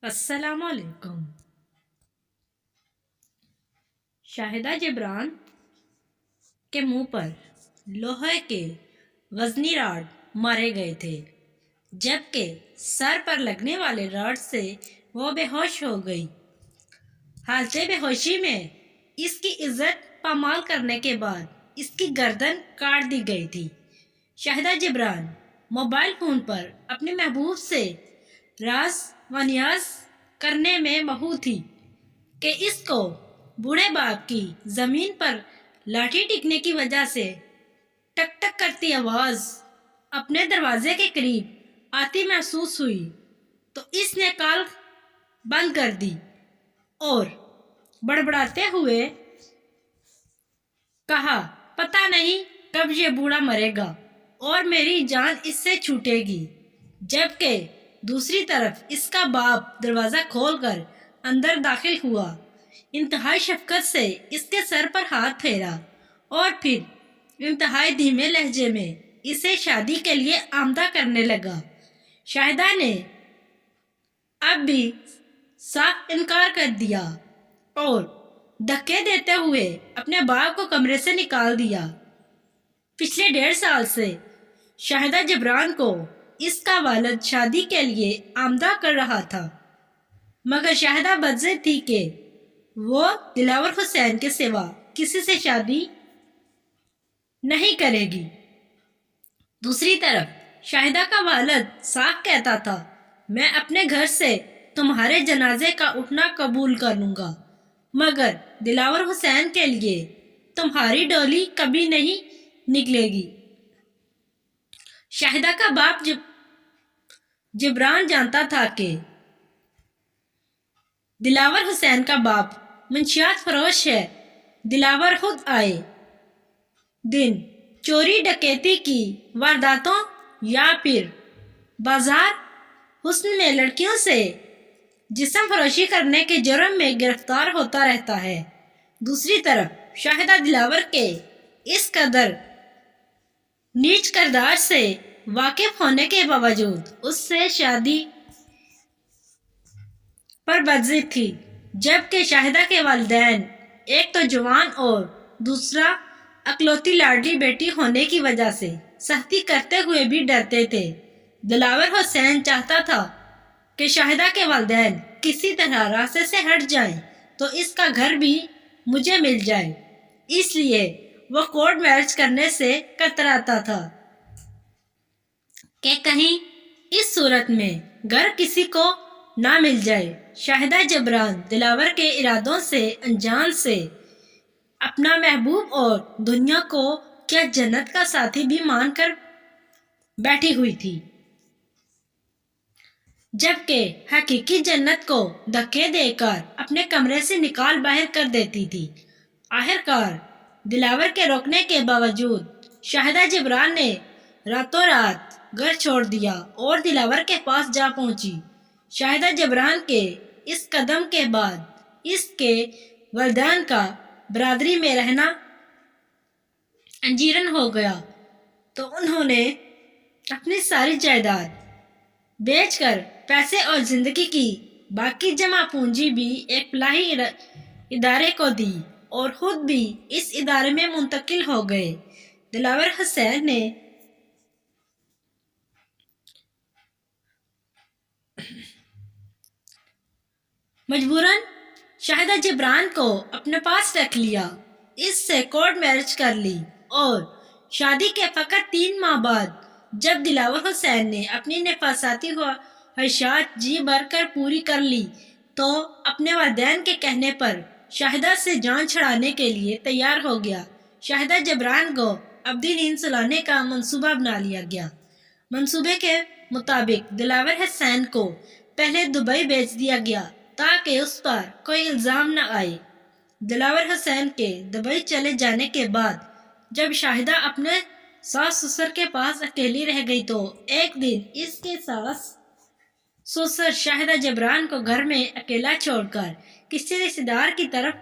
السلام علیکم۔ شاہدہ جبران کے منہ پر لوہے کے وزنی راڈ مارے گئے تھے، جبکہ سر پر لگنے والے راڈ سے وہ بے ہوش ہو گئی۔ حالت بے ہوشی میں اس کی عزت پامال کرنے کے بعد اس کی گردن کاٹ دی گئی تھی۔ شاہدہ جبران موبائل فون پر اپنے محبوب سے راز و نیاز کرنے میں مہو تھی کہ اس کو بوڑھے باپ کی زمین پر لاٹھی ٹکنے کی وجہ سے ٹک ٹک کرتی آواز اپنے دروازے کے قریب آتی محسوس ہوئی، تو اس نے کال بند کر دی اور بڑبڑاتے ہوئے کہا، پتہ نہیں کب یہ بوڑھا مرے گا اور میری جان اس سے چھوٹے گی۔ جبکہ دوسری طرف اس کا باپ دروازہ کھول کر اندر داخل ہوا، انتہائی شفقت سے اس کے سر پر ہاتھ پھیرا اور پھر انتہائی دھیمے لہجے میں اسے شادی کے لیے آمادہ کرنے لگا۔ شاہدہ نے اب بھی صاف انکار کر دیا اور دھکے دیتے ہوئے اپنے باپ کو کمرے سے نکال دیا۔ پچھلے 1.5 سال سے شاہدہ جبران کو اس کا والد شادی کے لیے آمادہ کر رہا تھا، مگر شاہدہ بدضد تھی کہ وہ دلاور حسین کے سوا کسی سے شادی نہیں کرے گی۔ دوسری طرف شاہدہ کا والد صاف کہتا تھا، میں اپنے گھر سے تمہارے جنازے کا اٹھنا قبول کر لوں گا، مگر دلاور حسین کے لیے تمہاری ڈولی کبھی نہیں نکلے گی۔ شاہدہ کا باپ جبران جانتا تھا کہ دلاور حسین کا باپ منشیات فروش ہے۔ دلاور خود آئے دن چوری ڈکیتی کی وارداتوں یا پھر بازار حسن میں لڑکیوں سے جسم فروشی کرنے کے جرم میں گرفتار ہوتا رہتا ہے۔ دوسری طرف شاہدہ دلاور کے اس قدر نیچ کردار سے واقف ہونے کے باوجود اس سے شادی پر بدضد تھی، جبکہ شاہدہ کے والدین ایک تو جوان اور دوسرا اکلوتی لاڈلی بیٹی ہونے کی وجہ سے سختی کرتے ہوئے بھی ڈرتے تھے۔ دلاور حسین چاہتا تھا کہ شاہدہ کے والدین کسی طرح راستے سے ہٹ جائیں تو اس کا گھر بھی مجھے مل جائے، اس لیے وہ کورٹ میرج کرنے سے کتراتا تھا کہ کہیں اس صورت میں گھر کسی کو نہ مل جائے۔ شاہدہ جبران دلاور کے ارادوں سے انجان سے اپنا محبوب اور دنیا کو کیا جنت کا ساتھی بھی مان کر بیٹھی ہوئی تھی، جبکہ حقیقی جنت کو دھکے دے کر اپنے کمرے سے نکال باہر کر دیتی تھی۔ آخرکار دلاور کے روکنے کے باوجود شاہدہ جبران نے راتوں رات گھر چھوڑ دیا اور دلاور کے پاس جا پہنچی۔ شاہدہ جبران کے اس قدم کے بعد اس کے والدین کا برادری میں رہنا انجیرن ہو گیا، تو انہوں نے اپنی ساری جائیداد بیچ کر پیسے اور زندگی کی باقی جمع پونجی بھی ایک فلاحی ادارے کو دی اور خود بھی اس ادارے میں منتقل ہو گئے۔ دلاور حسین نے مجبوراً شاہدہ جبران کو اپنے پاس رکھ لیا، اس سے کورٹ میرج کر لی اور شادی کے فقط 3 ماہ بعد جب دلاور حسین نے اپنی نفساتی خواہشات جی بھر کر پوری کر لی تو اپنے والدین کے کہنے پر شاہدہ سے جان چھڑانے کے لیے تیار ہو گیا۔ شاہدہ جبران کو ابدی نیند سلانے کا منصوبہ بنا لیا گیا۔ منصوبے کے مطابق دلاور حسین کو پہلے دبئی بھیج دیا گیا تاکہ اس پر کوئی الزام نہ آئے۔ دلاور حسین کے دبئی چلے جانے کے بعد جب شاہدہ اپنے ساس سسر کے پاس اکیلی رہ گئی تو ایک دن اس کے ساس سسر شاہدہ جبران کو گھر میں اکیلا چھوڑ کر کسی رشتہ دار کی طرف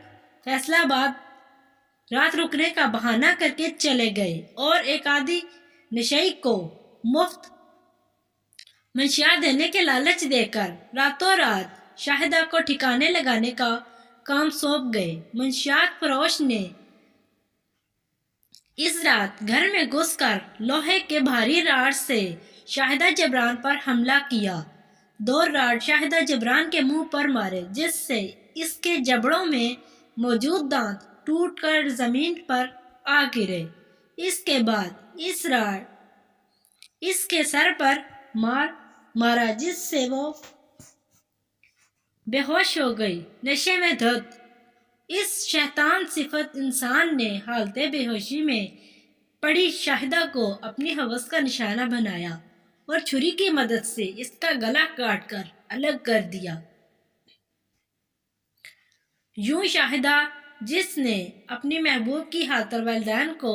فیصلہ آباد رات رکنے کا بہانہ کر کے چلے گئے اور ایک آدھی نشئی کو مفت منشیات دینے کے لالچ دے کر راتوں رات شاہدہ کو ٹھکانے لگانے کا کام سونپ گئے۔ منشیات فروش نے اس رات گھر میں گھس کر لوہے کے بھاری راڈ سے شاہدہ جبران پر حملہ کیا۔ 2 راڈ شاہدہ جبران کے منہ پر مارے، جس سے اس کے جبڑوں میں موجود دانت ٹوٹ کر زمین پر آ گرے۔ اس کے بعد اس راڈ اس کے سر پر مارا، جس سے وہ بے ہوش ہو گئی۔ نشے میں دھت اس شیطان صفت انسان نے حالت بے ہوشی میں پڑی شاہدہ کو اپنی ہوس کا نشانہ بنایا اور چھری کی مدد سے اس کا گلا کاٹ کر الگ کر دیا۔ یوں شاہدہ، جس نے اپنی محبوب کی خاطر والدین کو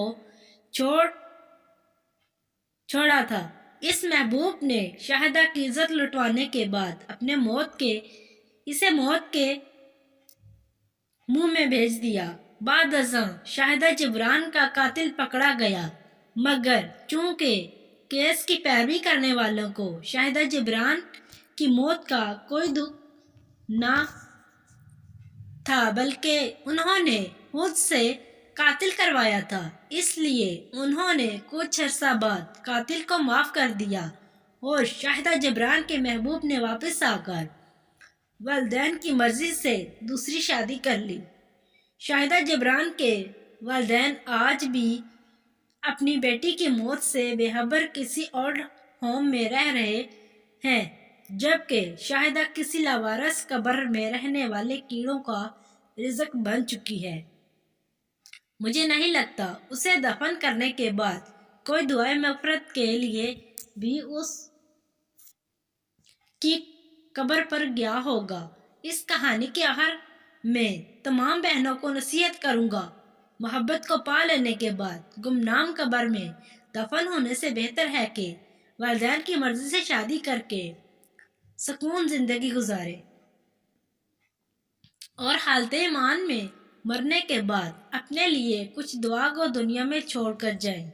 چھوڑا تھا، اس محبوب نے شاہدہ کی عزت لٹوانے کے بعد اسے موت کے منہ میں بھیج دیا۔ بعد ازاں شاہدہ جبران کا قاتل پکڑا گیا، مگر چونکہ کیس کی پیروی کرنے والوں کو شاہدہ جبران کی موت کا کوئی دکھ نہ تھا، بلکہ انہوں نے خود سے قاتل کروایا تھا، اس لیے انہوں نے کچھ عرصہ بعد قاتل کو معاف کر دیا اور شاہدہ جبران کے محبوب نے واپس آ کر والدین کی مرضی سے دوسری شادی کر لی۔ شاہدہ جبران کے والدین آج بھی اپنی بیٹی کی موت سے بے خبر کسی اور ہوم میں رہ رہے ہیں، جبکہ شاہدہ کسی لاوارث قبر میں رہنے والے کیڑوں کا رزق بن چکی ہے۔ مجھے نہیں لگتا اسے دفن کرنے کے بعد کوئی دعائے مغفرت کے لیے بھی اس کی قبر پر گیا ہوگا۔ اس کہانی کے آخر میں تمام بہنوں کو نصیحت کروں گا، محبت کو پا لینے کے بعد گمنام قبر میں دفن ہونے سے بہتر ہے کہ والدین کی مرضی سے شادی کر کے سکون زندگی گزارے اور حالت ایمان میں مرنے کے بعد اپنے لیے کچھ دعا کو دنیا میں چھوڑ کر جائیں۔